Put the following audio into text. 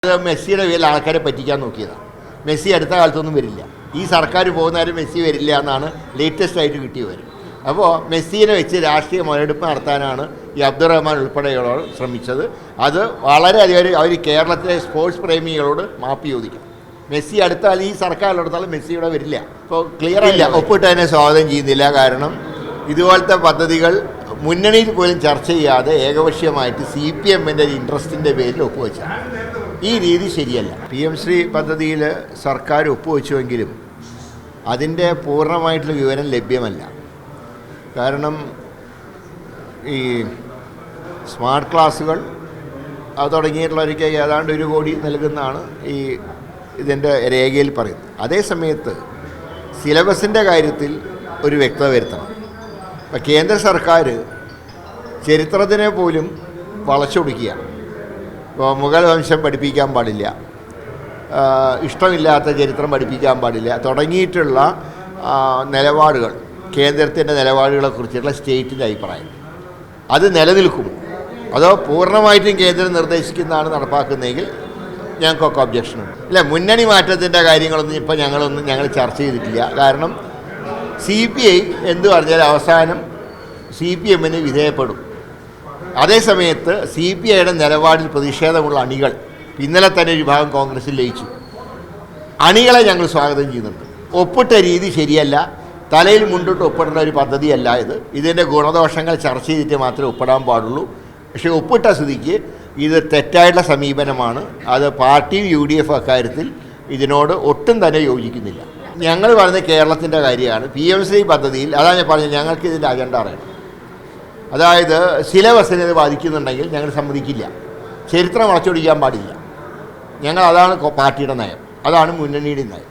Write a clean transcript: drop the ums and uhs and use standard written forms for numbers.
മെസ്സിയുടെ പേരിൽ ആൾക്കാരെ പറ്റിക്കാൻ നോക്കിയതാണ്. മെസ്സി അടുത്ത കാലത്തൊന്നും വരില്ല, ഈ സർക്കാർ പോകുന്നവരും മെസ്സി വരില്ല എന്നാണ് ലേറ്റസ്റ്റ് ആയിട്ട് കിട്ടിയ വരും. അപ്പോൾ മെസ്സിനെ വെച്ച് രാഷ്ട്രീയ മുതലെടുപ്പ് നടത്താനാണ് ഈ അബ്ദുറഹ്മാൻ ഉൾപ്പെടെയുള്ളവർ ശ്രമിച്ചത്. അത് വളരെയധികം അവർ കേരളത്തിലെ സ്പോർട്സ് പ്രേമികളോട് മാപ്പ് ചോദിക്കണം. മെസ്സി അടുത്താൽ ഈ സർക്കാരിലെടുത്താലും മെസ്സി ഇവിടെ വരില്ല. ഇപ്പോൾ ക്ലിയർ അല്ല, ഒപ്പിട്ടതിനെ സ്വാഗതം ചെയ്യുന്നില്ല. കാരണം ഇതുപോലത്തെ പദ്ധതികൾ മുന്നണിയിൽ പോലും ചർച്ച ചെയ്യാതെ ഏകപക്ഷീയമായിട്ട് CPM-ൻ്റെ ഇൻട്രസ്റ്റിൻ്റെ പേരിൽ ഒപ്പുവെച്ചാണ്. ഈ രീതി ശരിയല്ല. PM ശ്രീ പദ്ധതിയിൽ സർക്കാർ ഒപ്പുവെച്ചുവെങ്കിലും അതിൻ്റെ പൂർണ്ണമായിട്ടുള്ള വിവരം ലഭ്യമല്ല. കാരണം ഈ സ്മാർട്ട് ക്ലാസ്സുകൾ അത് തുടങ്ങിയിട്ടുള്ളവർക്ക് ഏതാണ്ട് 1 കോടി നൽകുന്നതാണ് ഈ ഇതിൻ്റെ രേഖയിൽ പറയുന്നത്. അതേസമയത്ത് സിലബസിൻ്റെ കാര്യത്തിൽ ഒരു വ്യക്തത വരുത്തണം. ഇപ്പം കേന്ദ്ര സർക്കാർ ചരിത്രത്തിനെ പോലും വളച്ചൊടുക്കുകയാണ്. ഇപ്പോൾ മുഗൾ വംശം പഠിപ്പിക്കാൻ പാടില്ല, ഇഷ്ടമില്ലാത്ത ചരിത്രം പഠിപ്പിക്കാൻ പാടില്ല തുടങ്ങിയിട്ടുള്ള നിലപാടുകൾ, കേന്ദ്രത്തിൻ്റെ നിലപാടുകളെക്കുറിച്ചുള്ള സ്റ്റേറ്റിൻ്റെ അഭിപ്രായം അത് നിലനിൽക്കുമോ, അതോ പൂർണ്ണമായിട്ടും കേന്ദ്രം നിർദ്ദേശിക്കുന്നതാണ് നടപ്പാക്കുന്നതെങ്കിൽ ഞങ്ങൾക്കൊക്കെ ഒബ്ജക്ഷനുണ്ട്. ഇല്ല, മുന്നണി മാറ്റത്തിൻ്റെ കാര്യങ്ങളൊന്നും ഇപ്പോൾ ഞങ്ങൾ ചർച്ച ചെയ്തിട്ടില്ല. കാരണം CPI എന്ത് പറഞ്ഞാൽ അവസാനം CPM-ന് വിധേയപ്പെടും. അതേസമയത്ത് CPI-യുടെ നിലപാടിൽ പ്രതിഷേധമുള്ള അണികൾ ഇന്നലെ തന്നെ ഒരു വിഭാഗം കോൺഗ്രസിൽ ലയിച്ചു. അണികളെ ഞങ്ങൾ സ്വാഗതം ചെയ്യുന്നുണ്ട്. ഒപ്പിട്ട രീതി ശരിയല്ല, തലയിൽ മുണ്ടിട്ട് ഒപ്പിടേണ്ട ഒരു പദ്ധതിയല്ല ഇത്. ഇതിൻ്റെ ഗുണദോഷങ്ങൾ ചർച്ച ചെയ്തിട്ട് മാത്രമേ ഒപ്പിടാൻ പാടുള്ളൂ. പക്ഷേ ഒപ്പിട്ട സ്ഥിതിക്ക് ഇത് തെറ്റായിട്ടുള്ള സമീപനമാണ്. അത് പാർട്ടിയും UDF അക്കാര്യത്തിൽ ഇതിനോട് ഒട്ടും തന്നെ യോജിക്കുന്നില്ല. ഞങ്ങൾ പറയുന്നത് കേരളത്തിൻ്റെ കാര്യമാണ്. PM ശ്രീ പദ്ധതിയിൽ അതാണ് ഞാൻ പറഞ്ഞത്, ഞങ്ങൾക്ക് ഇതിൻ്റെ അജണ്ട അറിയണം. അതായത് സിലബസിനെ ഇത് ബാധിക്കുന്നുണ്ടെങ്കിൽ ഞങ്ങൾ സമ്മതിക്കില്ല. ചരിത്രം വളച്ചൊടിക്കാൻ പാടില്ല. അതാണ് പാർട്ടിയുടെ നയം, അതാണ് മുന്നണിയുടെ നയം.